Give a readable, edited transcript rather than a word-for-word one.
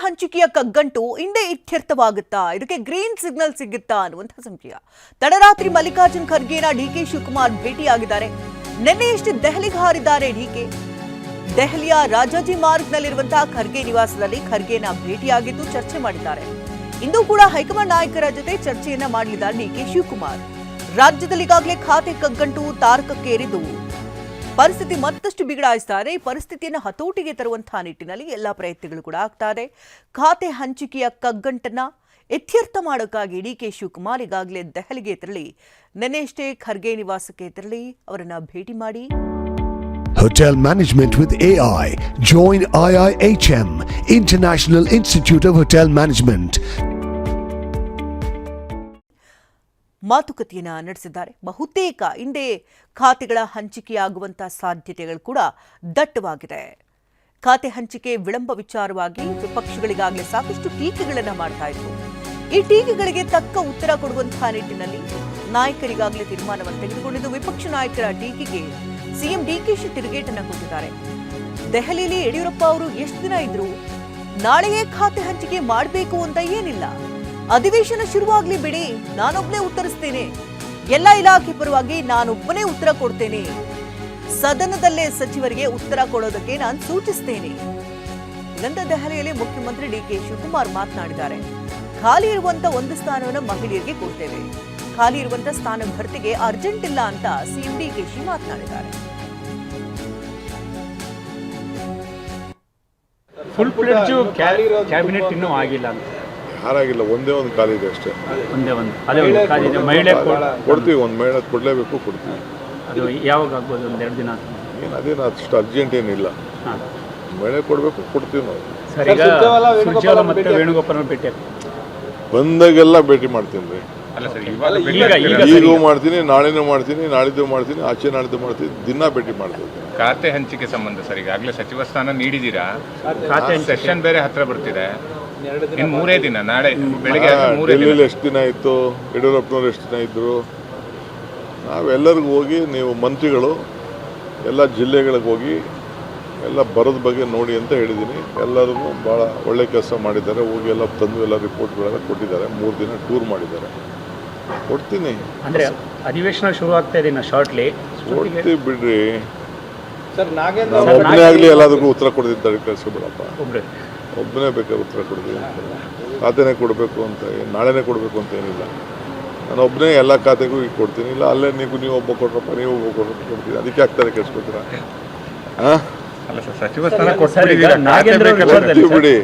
ಹಂಚಿಕೆಯ ಕಗ್ಗಂಟು ಇಂದೇ ಇತ್ಯರ್ಥವಾಗುತ್ತಾ, ಇದಕ್ಕೆ ಗ್ರೀನ್ ಸಿಗ್ನಲ್ ಸಿಗುತ್ತಾ ಅನ್ನುವಂಥ ಸಂಶಯ. ತಡರಾತ್ರಿ ಮಲ್ಲಿಕಾರ್ಜುನ್ ಖರ್ಗೆನ ಡಿಕೆ ಶಿವಕುಮಾರ್ ಭೇಟಿಯಾಗಿದ್ದಾರೆ. ನಿನ್ನೆಯಷ್ಟೇ ದೆಹಲಿಗೆ ಹಾರಿದ್ದಾರೆ ಡಿಕೆ. ದೆಹಲಿಯ ರಾಜಾಜಿ ಮಾರ್ಗ್ನಲ್ಲಿರುವಂತಹ ಖರ್ಗೆ ನಿವಾಸದಲ್ಲಿ ಖರ್ಗೆನ ಭೇಟಿಯಾಗಿದ್ದು ಚರ್ಚೆ ಮಾಡಿದ್ದಾರೆ. ಇಂದು ಕೂಡ ಹೈಕಮಾಂಡ್ ನಾಯಕರ ಜೊತೆ ಚರ್ಚೆಯನ್ನ ಮಾಡಲಿದ್ದಾರೆ ಡಿಕೆ ಶಿವಕುಮಾರ್. ರಾಜ್ಯದಲ್ಲಿ ಈಗಾಗಲೇ ಖಾತೆ ಕಗ್ಗಂಟು ತಾರಕಕ್ಕೇರಿದ್ದು ಪರಿಸ್ಥಿತಿ ಮತ್ತಷ್ಟು ಬಿಗಡಾಯಿಸ್ತಾರೆ. ಈ ಪರಿಸ್ಥಿತಿಯನ್ನು ಹತೋಟಿಗೆ ತರುವಂತಹ ನಿಟ್ಟಿನಲ್ಲಿ ಎಲ್ಲ ಪ್ರಯತ್ನಗಳು ಕೂಡ ಆಗ್ತಾ ಇದೆ. ಖಾತೆ ಹಂಚಿಕೆಯ ಕಗ್ಗಂಟನ್ನ ಇತ್ಯರ್ಥ ಮಾಡೋಕ್ಕಾಗಿ ಡಿಕೆ ಶಿವಕುಮಾರ್ ಈಗಾಗಲೇ ದೆಹಲಿಗೆ ತೆರಳಿ ನಿನ್ನೆಯಷ್ಟೇ ಖರ್ಗೆ ನಿವಾಸಕ್ಕೆ ತೆರಳಿ ಅವರನ್ನ ಭೇಟಿ ಮಾಡಿ Hotel Management with AI. Join IIHM, International Institute of Hotel Management. ಮಾತುಕತೆಯನ್ನ ನಡೆಸಿದ್ದಾರೆ. ಬಹುತೇಕ ಇಂದೇ ಖಾತೆಗಳ ಹಂಚಿಕೆಯಾಗುವಂತಹ ಸಾಧ್ಯತೆಗಳು ಕೂಡ ದಟ್ಟವಾಗಿದೆ. ಖಾತೆ ಹಂಚಿಕೆ ವಿಳಂಬ ವಿಚಾರವಾಗಿ ವಿಪಕ್ಷಗಳಿಗಾಗಲೇ ಸಾಕಷ್ಟು ಟೀಕೆಗಳನ್ನ ಮಾಡ್ತಾ ಇದ್ರು. ಈ ಟೀಕೆಗಳಿಗೆ ತಕ್ಕ ಉತ್ತರ ಕೊಡುವಂತಹ ನಿಟ್ಟಿನಲ್ಲಿ ನಾಯಕರಿಗಾಗಲೇ ತೀರ್ಮಾನವನ್ನು ತೆಗೆದುಕೊಂಡಿದ್ದು. ವಿಪಕ್ಷ ನಾಯಕರ ಟೀಕೆಗೆ ಸಿಎಂ ಡಿಕೆಶಿ ತಿರುಗೇಟನ್ನ ಕೊಟ್ಟಿದ್ದಾರೆ. ದೆಹಲಿಯಲ್ಲಿ ಯಡಿಯೂರಪ್ಪ ಅವರು ಎಷ್ಟು ದಿನ ಇದ್ರು, ನಾಳೆಯೇ ಖಾತೆ ಹಂಚಿಕೆ ಮಾಡಬೇಕು ಅಂತ ಏನಿಲ್ಲ, ಅಧಿವೇಶನ ಶುರುವಾಗ್ಲಿ ಬಿಡಿ, ನಾನೊಬ್ಬನೇ ಉತ್ತರಿಸ್ತೇನೆ, ಎಲ್ಲ ಇಲಾಖೆ ಪರವಾಗಿ ನಾನೊಬ್ಬನೇ ಉತ್ತರ ಕೊಡ್ತೇನೆ, ಸದನದಲ್ಲೇ ಸಚಿವರಿಗೆ ಉತ್ತರ ಕೊಡೋದಕ್ಕೆ ನಾನು ಸೂಚಿಸ್ತೇನೆ ಎಂದ ದೆಹಲಿಯಲ್ಲಿ ಮುಖ್ಯಮಂತ್ರಿ ಡಿಕೆ ಶಿವಕುಮಾರ್ ಮಾತನಾಡಿದ್ದಾರೆ. ಖಾಲಿ ಇರುವಂತ ಒಂದು ಸ್ಥಾನವನ್ನು ಮಹಿಳೆಯರಿಗೆ ಕೊಡ್ತೇವೆ, ಖಾಲಿ ಇರುವಂತ ಸ್ಥಾನ ಭರ್ತಿಗೆ ಅರ್ಜೆಂಟ್ ಇಲ್ಲ ಅಂತ ಸಿಎಂ ಡಿಕೆಶಿ ಮಾತನಾಡಿದ್ದಾರೆ. ಫುಲ್ ಪ್ಲೇಟ್ಜು ಕ್ಯಾಬಿನೆಟ್ ಇನ್ನೂ ಆಗಿಲ್ಲ ಅಂತ ಯಾರಾಗಿಲ್ಲ, ಒಂದೇ ಒಂದು ಖಾಲಿ ಇದೆ ಅಷ್ಟೇ. ಒಂದೇ ಒಂದು ಅದೇ ಒಂದು ಖಾಲಿ ಇದೆ. ಮಹಿಳೆ ಕೊಡ್ತೀವಿ, ಒಂದು ಮಹಿಳೆ ಕೊಡಲೇಬೇಕು, ಕೊಡ್ತೀವಿ. ಅದು ಯಾವಾಗ ಆಗ್ಬೋದು? ಒಂದು 2 ದಿನ ಏನು ಅದೇನು ಅಷ್ಟು ಅರ್ಜೆಂಟ್ ಏನಿಲ್ಲ. ಮಹಿಳೆ ಕೊಡಬೇಕು, ಕೊಡ್ತೀವಿ ನಾವು. ಸರ್, ಈಗ ಸುರ್ಜೇವಾಲಾ ಮತ್ತೆ ವೇಣುಗೋಪಾಲ್ ಭೇಟಿ ಬಂದಾಗೆಲ್ಲ ಭೇಟಿ ಮಾಡ್ತೀನಿ ರೀ. ಈಗೂ ಮಾಡ್ತೀನಿ, ನಾಳೆನೂ ಮಾಡ್ತೀನಿ, ನಾಳಿದ್ದು ಮಾಡ್ತೀನಿ, ಆಚೆ ನಾಳಿದ್ದು ಮಾಡ್ತೀನಿ, ದಿನ ಭೇಟಿ ಮಾಡ್ತೀನಿ. ಖಾತೆ ಹಂಚಿಕೆ ಸಂಬಂಧ ಸರ್, ಈಗಾಗಲೇ ಸಚಿವ ಸ್ಥಾನ ನೀಡಿದ್ದೀರಾ, ಖಾತೆ ಸೆಷನ್ ಬೇರೆ ಹತ್ರ ಬರ್ತಿದೆ, ಇನ್ನು 3 ದಿನ, ನಾಳೆ ಬೆಳಗ್ಗೆ ಡೆಲ್ಲಿಲಿ ಎಷ್ಟು ದಿನ ಇತ್ತು, ಯಡಿಯೂರಪ್ಪನವ್ರು ಎಷ್ಟು ದಿನ ಇದ್ದರು, ನಾವೆಲ್ಲರಿಗೂ ಹೋಗಿ, ನೀವು ಮಂತ್ರಿಗಳು ಎಲ್ಲ ಜಿಲ್ಲೆಗಳಿಗೆ ಹೋಗಿ ಎಲ್ಲ ಬರೋದ ಬಗ್ಗೆ ನೋಡಿ ಅಂತ ಹೇಳಿದ್ದೀನಿ. ಎಲ್ಲರಿಗೂ ಭಾಳ ಒಳ್ಳೆ ಕೆಲಸ ಮಾಡಿದ್ದಾರೆ. ಹೋಗಿ ಎಲ್ಲ ತಂದು ಎಲ್ಲ ರಿಪೋರ್ಟ್ಗಳೆಲ್ಲ ಕೊಟ್ಟಿದ್ದಾರೆ. 3 ದಿನ ಟೂರ್ ಮಾಡಿದ್ದಾರೆ. ಕೊಡ್ತೀನಿ. ಅಂದರೆ ಅಧಿವೇಶನ ಶುರು ಆಗ್ತಾ ಇದೆ ಶಾರ್ಟ್ಲಿ. ಕೊಡ್ತೀವಿ ಬಿಡ್ರಿ ಸರ್. ಒಬ್ಬನೇ ಆಗಲಿ ಎಲ್ಲದಕ್ಕೂ ಉತ್ತರ ಕೊಡ್ತಿದ್ದಾರೆ. ಕಳಿಸ್ಬಿಡಪ್ಪ, ಒಬ್ಬನೇ ಬೇಕಾದ್ರೆ ಉತ್ತರ ಕೊಡ್ತೀವಿ. ಖಾತೆನೇ ಕೊಡಬೇಕು ಅಂತ, ನಾಳೆನೇ ಕೊಡಬೇಕು ಅಂತ ಏನಿಲ್ಲ. ನಾನು ಒಬ್ಬನೇ ಎಲ್ಲ ಖಾತೆಗೂ ಈಗ ಕೊಡ್ತೀನಿ. ಇಲ್ಲ ಅಲ್ಲೇ ನೀವು ಒಬ್ಬ ಕೊಟ್ರಪ್ಪ, ನೀವು ಒಬ್ಬ ಕೊಟ್ರಪ್ಪ ಕೊಡ್ತೀನಿ. ಅದಕ್ಕೆ ಆಗ್ತಾರೆ ಕೆಲ್ಸ್ಕೊತೀರಾ? ಅಲ್ಲ ಸರ್, ಸಚಿವ ಸ್ಥಾನ ಕೊಡ್ತೀವಿ ಬಿಡಿ.